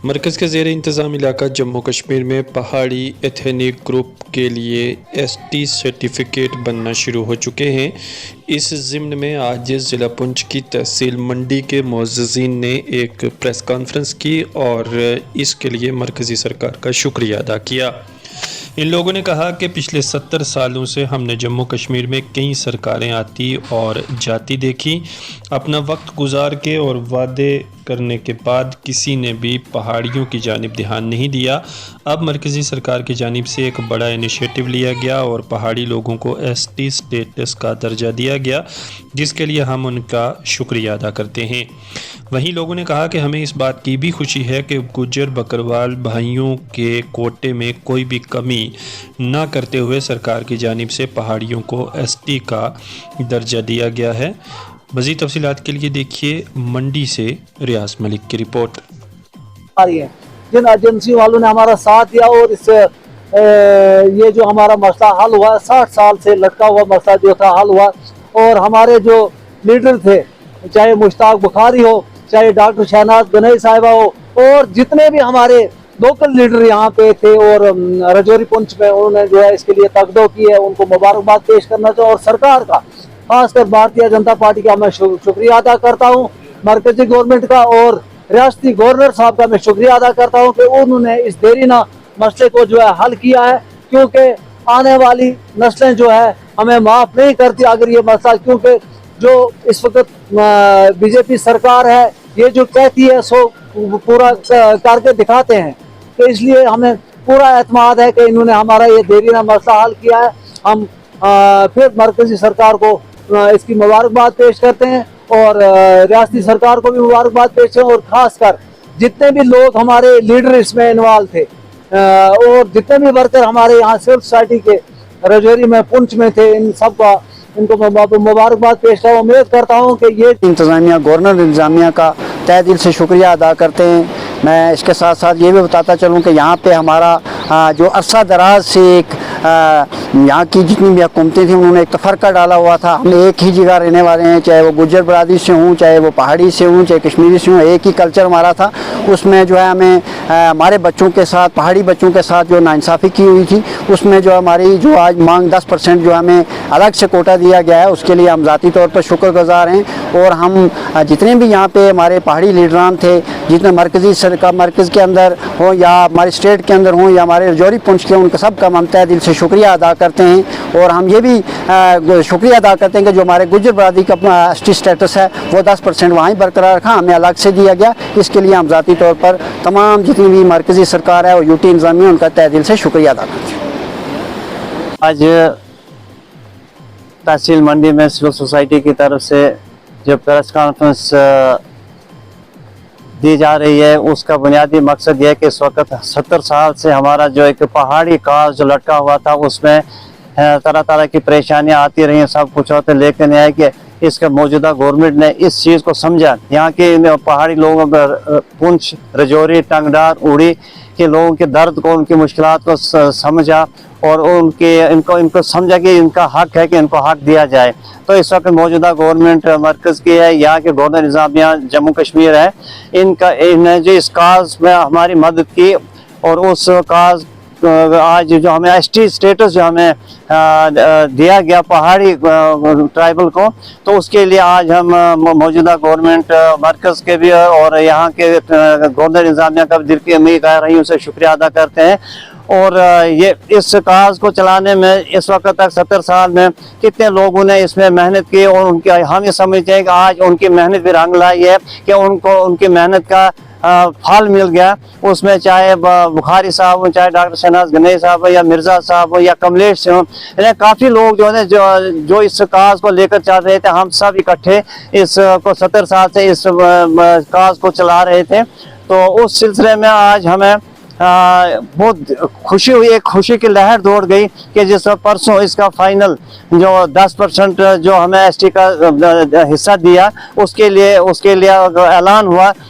مرکز کے زیر انتظام علاقہ جموں کشمیر میں پہاڑی ایتھنک گروپ کے لیے ایس ٹی سرٹیفکیٹ بننا شروع ہو چکے ہیں۔ اس ضمن میں آج ضلع پونچھ کی تحصیل منڈی کے معززین نے ایک پریس کانفرنس کی اور اس کے لیے مرکزی سرکار کا شکریہ ادا کیا۔ ان لوگوں نے کہا کہ پچھلے 70 سالوں سے ہم نے جموں کشمیر میں کئی سرکاریں آتی اور جاتی دیکھی، اپنا وقت گزار کے اور وعدے کرنے کے بعد کسی نے بھی پہاڑیوں کی جانب دھیان نہیں دیا۔ اب مرکزی سرکار کی جانب سے ایک بڑا انیشیٹو لیا گیا اور پہاڑی لوگوں کو ایس ٹی سٹیٹس کا درجہ دیا گیا، جس کے لیے ہم ان کا شکریہ ادا کرتے ہیں۔ وہیں لوگوں نے کہا کہ ہمیں اس بات کی بھی خوشی ہے کہ گجر بکروال بھائیوں کے کوٹے میں کوئی بھی کمی نہ کرتے ہوئے سرکار کی جانب سے پہاڑیوں کو ایس ٹی کا درجہ دیا گیا ہے۔ مزید تفصیلات کے لیے دیکھیے منڈی سے ریاض ملک کی رپورٹ۔ جن ایجنسی والوں نے ہمارا ساتھ دیا اور اس یہ جو ہمارا مسئلہ حل ہوا، 60 سال سے لٹکا ہوا مسئلہ جو تھا حل ہوا، اور ہمارے جو لیڈر تھے، چاہے مشتاق بخاری ہو، چاہے ڈاکٹر شہناز گنئی صاحبہ ہو، اور جتنے بھی ہمارے لوکل لیڈر یہاں پہ تھے اور رجوری پونچھ میں، انہوں نے جو ہے اس کے لیے تقدو کی ہے، ان کو مبارکباد پیش کرنا چاہوں، اور سرکار کا خاص کر بھارتیہ جنتا پارٹی کا میں شکریہ ادا کرتا ہوں، مرکزی گورنمنٹ کا اور ریاستی گورنر صاحب کا میں شکریہ ادا کرتا ہوں کہ انہوں نے اس دیرینہ مسئلے کو جو ہے حل کیا ہے، کیونکہ آنے والی نسلیں جو ہے ہمیں معاف نہیں کرتی اگر یہ مسئلہ، کیونکہ جو اس وقت بی جے پی سرکار ہے یہ جو کہتی ہے سو پورا کر کے دکھاتے ہیں، تو اس لیے ہمیں پورا اعتماد ہے کہ انہوں نے ہمارا یہ دیرینہ مسئلہ حل کیا ہے۔ ہم پھر مرکزی سرکار کو اس کی مبارکباد پیش کرتے ہیں اور ریاستی سرکار کو بھی مبارکباد پیش کرتے ہیں، اور خاص کر جتنے بھی لوگ ہمارے لیڈر اس میں انوالو تھے اور جتنے بھی ورکر ہمارے یہاں سول سوسائٹی کے رجوری میں پونچھ میں تھے، ان سب کا ان کو مبارکباد پیش کرتا ہوں۔ امید کرتا ہوں کہ یہ انتظامیہ گورنر انتظامیہ کا تہہ دل سے شکریہ ادا کرتے ہیں۔ میں اس کے ساتھ ساتھ یہ بھی بتاتا چلوں کہ یہاں پہ ہمارا جو عرصہ دراز سے ایک یہاں کی جتنی بھی حکومتیں تھیں انہوں نے ایک تفرقہ ڈالا ہوا تھا، ہم ایک ہی جگہ رہنے والے ہیں، چاہے وہ گجر برادری سے ہوں، چاہے وہ پہاڑی سے ہوں، چاہے کشمیری سے ہوں، ایک ہی کلچر ہمارا تھا۔ اس میں جو ہے ہمیں ہمارے بچوں کے ساتھ، پہاڑی بچوں کے ساتھ جو ناانصافی کی ہوئی تھی، اس میں جو ہماری جو آج مانگ 10% جو ہمیں الگ سے کوٹا دیا گیا ہے، اس کے لیے ہم ذاتی طور پر شکر گزار ہیں۔ اور ہم جتنے بھی یہاں پہ ہمارے پہاڑی لیڈران تھے، جتنے مرکزی سرکار مرکز کے اندر ہوں یا ہمارے اسٹیٹ کے اندر ہوں یا ہمارے رجوری پونچھ کے، ان کا سب کا ہم تہہ دل سے شکریہ ادا کرتے ہیں۔ اور ہم یہ بھی شکریہ ادا کرتے ہیں کہ جو ہمارے گجر برادری کا ایس ٹی سٹیٹس ہے وہ 10% وہاں ہی برقرار رکھا، ہمیں الگ سے دیا گیا، اس کے لیے ہم ذاتی طور پر تمام جتنی بھی مرکزی سرکار ہے اور یو ٹی انتظامیہ ان کا تہہ دل سے شکریہ ادا کرتے ہیں۔ آج تحصیل منڈی میں سول سوسائٹی کی طرف سے جو پریس کانفرنس دی جا رہی ہے، اس کا بنیادی مقصد یہ ہے کہ اس وقت 70 سال سے ہمارا جو ایک پہاڑی کاز جو لٹکا ہوا تھا، اس میں طرح طرح کی پریشانیاں آتی رہی ہیں، سب کچھ ہوتے، لیکن یہ ہے کہ اس کا موجودہ گورنمنٹ نے اس چیز کو سمجھا، یہاں کے پہاڑی لوگوں پونچھ، رجوری، ٹنگڈار، اوڑی کے لوگوں کے درد کو، ان کی مشکلات کو سمجھا اور ان کو سمجھا کہ ان کا حق ہے کہ ان کو حق دیا جائے۔ تو اس وقت موجودہ گورنمنٹ مرکز کی ہے، یہاں کے گورنر انتظامیہ جموں کشمیر ہے، انہوں نے جو اس کاز میں ہماری مدد کی، اور اس کاز آج جو ہمیں ایس ٹی سٹیٹس جو ہمیں دیا گیا پہاڑی ٹرائبل کو، تو اس کے لیے آج ہم موجودہ گورنمنٹ مرکز کے بھی اور یہاں کے گورنر انتظامیہ کا بھی دل کی امید گہرائیوں سے شکریہ ادا کرتے ہیں۔ اور یہ اس کاز کو چلانے میں اس وقت تک 70 سال میں کتنے لوگوں نے اس میں محنت کی، اور ہم یہ سمجھتے ہیں کہ آج ان کی محنت بھی رنگ لائی ہے کہ ان کو ان کی محنت کا پھل مل گیا۔ اس میں چاہے بخاری صاحب ہوں، چاہے ڈاکٹر شہناز گنئی صاحب ہو، یا مرزا صاحب ہو، یا کملیش سے ہوں، کافی لوگ جو اس کاز کو لے کر چل رہے تھے، ہم سب اکٹھے اس کو 70 سال سے اس کاز کو چلا رہے تھے۔ تو اس سلسلے میں آج ہمیں بہت خوشی ہوئی، ایک خوشی کی لہر دوڑ گئی کہ جس پرسوں اس کا فائنل جو 10% جو ہمیں ایس ٹی کا حصہ دیا، اس کے لیے اعلان ہوا